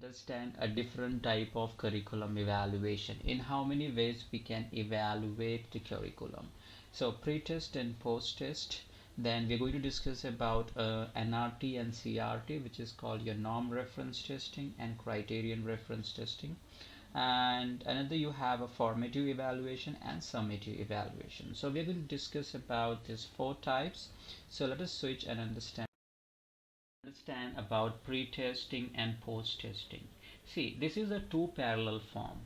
Understand a different type of curriculum evaluation. In how many ways we can evaluate the curriculum? So pre-test and post-test. Then we're going to discuss about NRT and CRT, which is called your norm reference testing and criterion reference testing. And another, you have a formative evaluation and summative evaluation. So we're going to discuss about these four types. So let us switch and understand about pre-testing and post-testing. See, this is a two parallel form,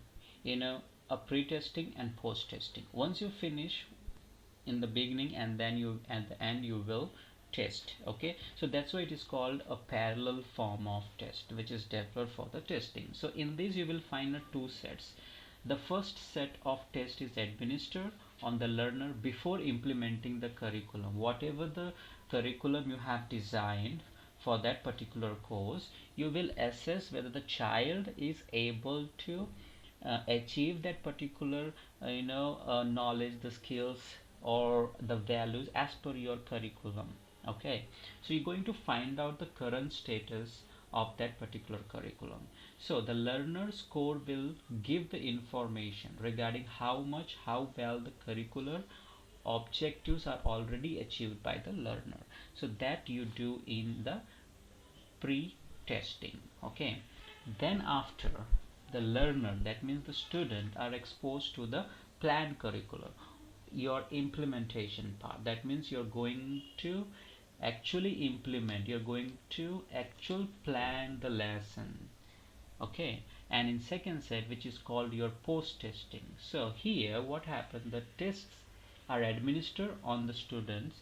a pre-testing and post-testing. Once you finish in the beginning, and then you at the end you will test. Okay, so that's why it is called a parallel form of test, which is developed for the testing. So in this you will find two sets. The first set of test is administered on the learner before implementing the curriculum. Whatever the curriculum you have designed for that particular course, you will assess whether the child is able to achieve that particular knowledge, the skills, or the values as per your curriculum. Okay, so you're going to find out the current status of that particular curriculum. So the learner score will give the information regarding how well the curricular objectives are already achieved by the learner. So that you do in the pre-testing. Okay, then after, the learner, that means the student, are exposed to the planned curriculum, your implementation part. That means you're going to actually implement, you're going to actual plan the lesson. Okay, and in second set, which is called your post testing. So here what happened, the tests are administered on the students.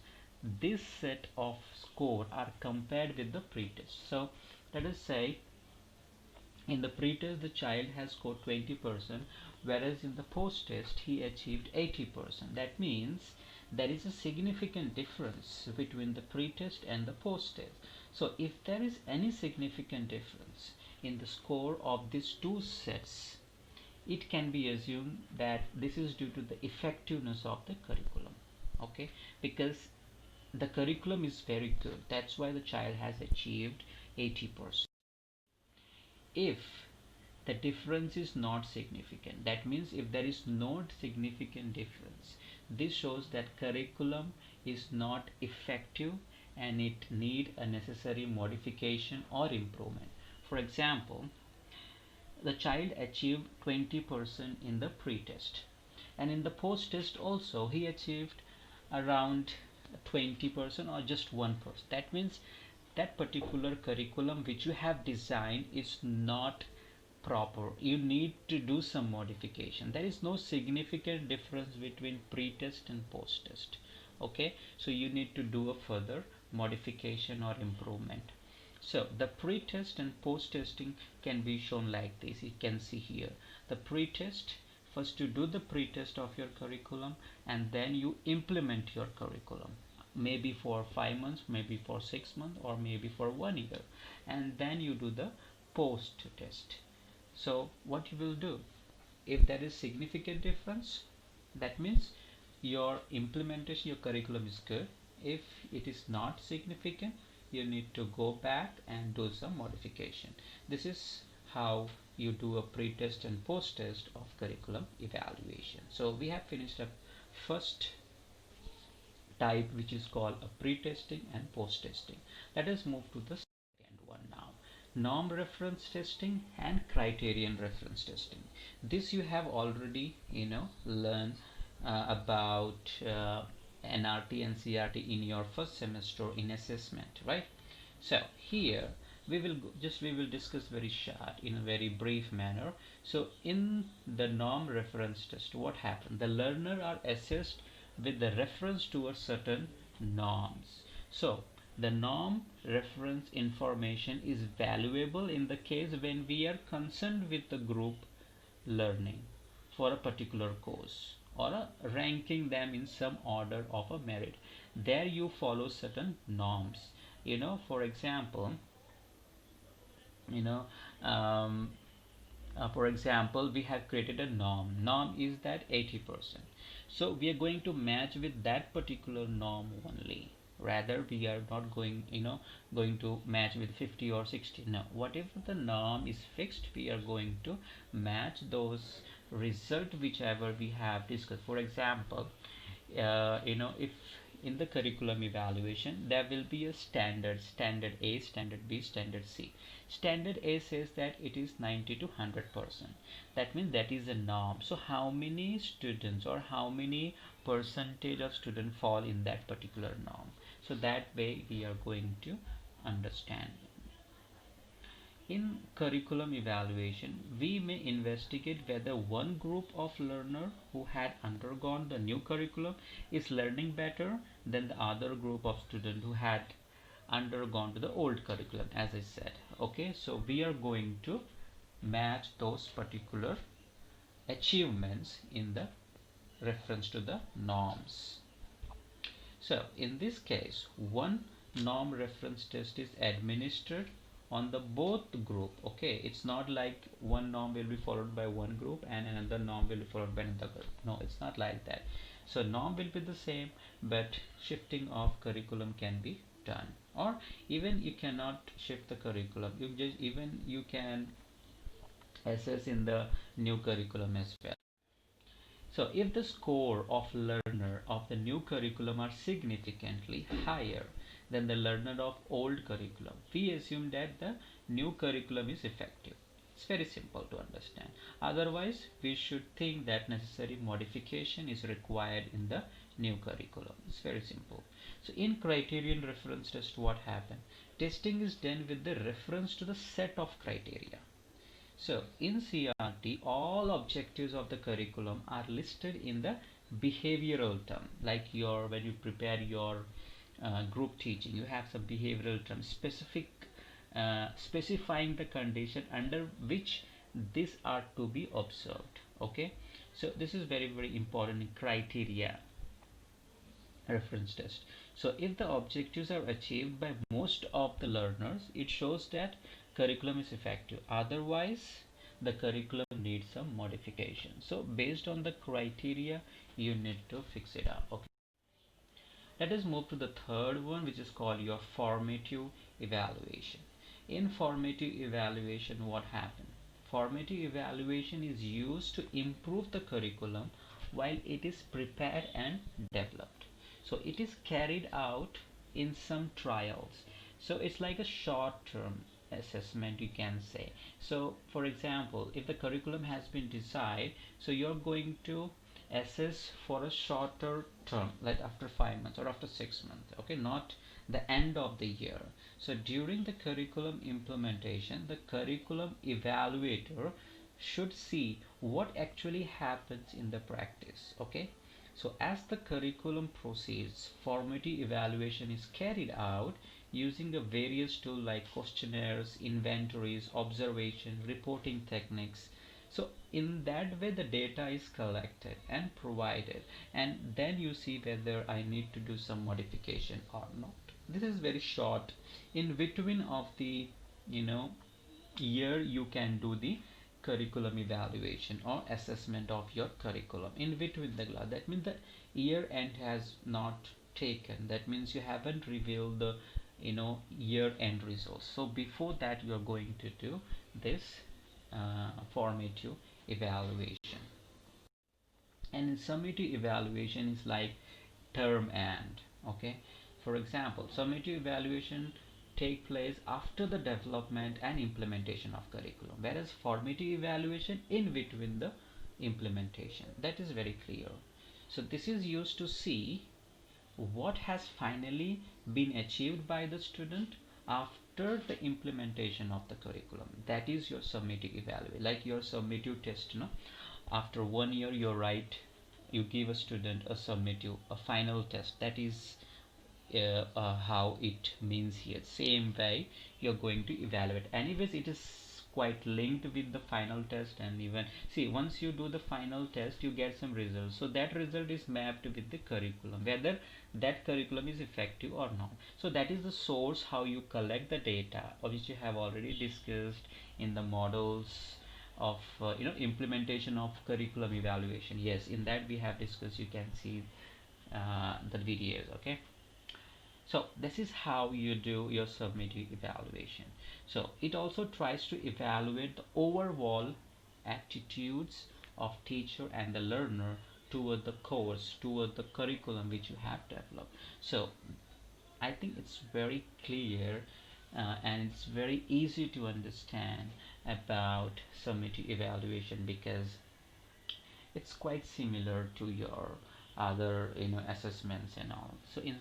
This set of score are compared with the pretest. So let us say in the pretest the child has scored 20%, whereas in the post test he achieved 80%. That means there is a significant difference between the pretest and the post test. So if there is any significant difference in the score of these two sets, it can be assumed that this is due to the effectiveness of the curriculum. Okay, because the curriculum is very good, that's why the child has achieved 80%. If the difference is not significant, that means if there is no significant difference, this shows that curriculum is not effective and it need a necessary modification or improvement. For example, the child achieved 20% in the pre-test, and in the post-test also he achieved around 20% or just 1%. That means that particular curriculum which you have designed is not proper. You need to do some modification. There is no significant difference between pre-test and post-test. Okay, so you need to do a further modification or improvement. So the pre-test and post-testing can be shown like this. You can see here the pre-test. First you do the pre-test of your curriculum, and then you implement your curriculum, maybe for 5 months, maybe for 6 months, or maybe for 1 year, and then you do the post test. So what you will do, if there is significant difference, that means your implementation, your curriculum is good. If it is not significant, you need to go back and do some modification. This is how you do a pre-test and post-test of curriculum evaluation. So we have finished up first type, which is called a pre-testing and post-testing. Let us move to the second one now. Norm reference testing and criterion reference testing. This you have already learned about NRT and CRT in your first semester in assessment, right? So here we will discuss very short, in a very brief manner. So in the norm reference test, what happened, the learner are assessed with the reference to a certain norms. So the norm reference information is valuable in the case when we are concerned with the group learning for a particular course, or ranking them in some order of a merit. There you follow certain norms. For example, you know for example, we have created a norm is that 80%. So we are going to match with that particular norm only. Rather, we are not going to match with 50 or 60. No, whatever the norm is fixed, we are going to match those result whichever we have discussed. For example, if in the curriculum evaluation there will be a standard A, standard B, standard C. Standard A says that it is 90 to 100%. That means that is a norm. So how many students or how many percentage of students fall in that particular norm? So that way we are going to understand. In curriculum evaluation, we may investigate whether one group of learners who had undergone the new curriculum is learning better than the other group of students who had undergone to the old curriculum, as I said. Okay, so we are going to match those particular achievements in the reference to the norms. So in this case, one norm reference test is administered on the both group. Okay, it's not like one norm will be followed by one group and another norm will be followed by another group. No, it's not like that. So norm will be the same, but shifting of curriculum can be done. Or even you cannot shift the curriculum, you can assess in the new curriculum as well. So if the score of learner of the new curriculum are significantly higher than the learner of old curriculum, we assume that the new curriculum is effective. It's very simple to understand. Otherwise, we should think that necessary modification is required in the new curriculum. It's very simple. So in criterion reference test, what happened? Testing is done with the reference to the set of criteria. So in CRT, all objectives of the curriculum are listed in the behavioral term. Like when you prepare your group teaching, you have some behavioral terms specifying the condition under which these are to be observed. Okay, so this is very, very important in criteria reference test. So if the objectives are achieved by most of the learners, it shows that curriculum is effective. Otherwise, the curriculum needs some modification. So based on the criteria, you need to fix it up. Okay. Let us move to the third one, which is called your formative evaluation. In formative evaluation, what happened? Formative evaluation is used to improve the curriculum while it is prepared and developed. So it is carried out in some trials. So it's like a short term assessment, you can say. So for example, if the curriculum has been decided, so you're going to assess for a shorter term, like after 5 months or after 6 months. Okay, not the end of the year. So during the curriculum implementation, the curriculum evaluator should see what actually happens in the practice. Okay, so as the curriculum proceeds, formative evaluation is carried out using a various tools like questionnaires, inventories, observation, reporting techniques. So in that way the data is collected and provided, and then you see whether I need to do some modification or not. This is very short. In between of the year, you can do the curriculum evaluation or assessment of your curriculum in between the class. That means the year end has not taken, that means you haven't revealed the year end results. So before that you are going to do this formative evaluation. And summative evaluation is like term end. Okay, for example, summative evaluation take place after the development and implementation of curriculum, whereas formative evaluation in between the implementation. That is very clear. So this is used to see what has finally been achieved by the student after the implementation of the curriculum. That is your summative evaluation, like your summative test. After 1 year, you give a student a summative, a final test. That is how it means here. Same way you're going to evaluate. Anyways, it is quite linked with the final test. And even see, once you do the final test, you get some results. So that result is mapped with the curriculum, whether that curriculum is effective or not. So that is the source how you collect the data, which you have already discussed in the models of implementation of curriculum evaluation. Yes, in that we have discussed. You can see the videos. Okay, So this is how you do your summative evaluation. So it also tries to evaluate the overall attitudes of teacher and the learner toward the course, toward the curriculum which you have developed. So I think it's very clear, and it's very easy to understand about summative evaluation, because it's quite similar to your other assessments and all. So in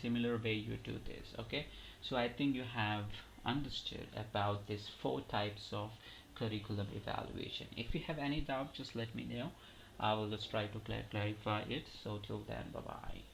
similar way you do this. Okay, so I think you have understood about these four types of curriculum evaluation. If you have any doubt, just let me know. I will just try to clarify it. So till then, bye bye.